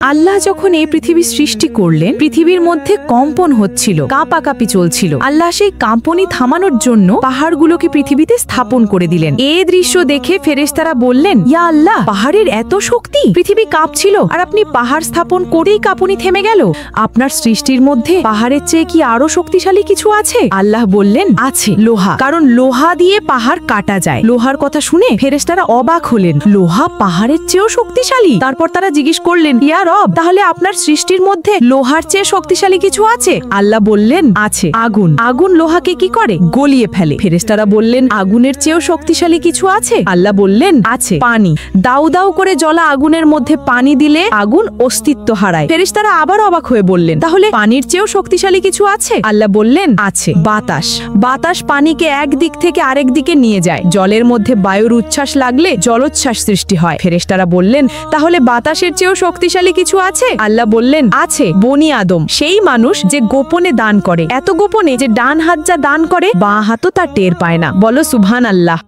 আল্লাহ যখন এই পৃথিবী সৃষ্টি করলেন, পৃথিবীর মধ্যে কম্পন হচ্ছিল, কাঁপাকাঁপি চলছিল। আল্লাহ সেই কাঁপনি থামানোর জন্য পাহাড়গুলোকে পৃথিবীতে স্থাপন করে দিলেন। এই দৃশ্য দেখে ফেরেশতারা বললেন, ইয়া আল্লাহ, পাহাড়ের এত শক্তি, পৃথিবী কাঁপছিল আর আপনি পাহাড় স্থাপন করেই কাঁপুনি থেমে গেল। আপনার সৃষ্টির মধ্যে পাহাড়ের চেয়ে কি আরো শক্তিশালী কিছু আছে? আল্লাহ বললেন, আছে, লোহা, কারণ লোহা দিয়ে পাহাড় কাটা যায়। লোহার কথা শুনে ফেরেশতারা অবাক হলেন, লোহা পাহাড়ের চেয়েও শক্তিশালী? তারপর তারা জিজ্ঞেস করলেন, ইয়া রব, তাহলে আপনার সৃষ্টির মধ্যে লোহার চেয়ে শক্তিশালী কিছু আছে? আল্লাহ বললেন, আছে, আগুন। আগুন লোহাকে কি করে? গলিয়ে ফেলে। ফেরেশতারা বললেন, আগুনের চেয়েও শক্তিশালী কিছু আছে? আল্লাহ বললেন, আছে, পানি। দাউ দাউ করে জ্বলা আগুনের মধ্যে পানি দিলে আগুন অস্তিত্ব হারায়। ফেরেশতারা আবার অবাক হয়ে বললেন, তাহলে পানির চেয়েও শক্তিশালী কিছু আছে? আল্লাহ বললেন, আছে, বাতাস। বাতাস পানিকে এক দিক থেকে আরেক দিকে নিয়ে যায়। জলের মধ্যে বায়ুর উচ্ছ্বাস লাগলে জলোচ্ছ্বাস সৃষ্টি হয়। ফেরেশতারা বললেন, তাহলে বাতাসের চেয়েও শক্তিশালী কিছু আছে? আল্লাহ বললেন, আছে, বনি আদম, সেই মানুষ যে গোপনে দান করে, এত গোপনে যে ডান হাত যা দান করে বাঁ হাতও তা টের পায় না। বলো সুবহানাল্লাহ।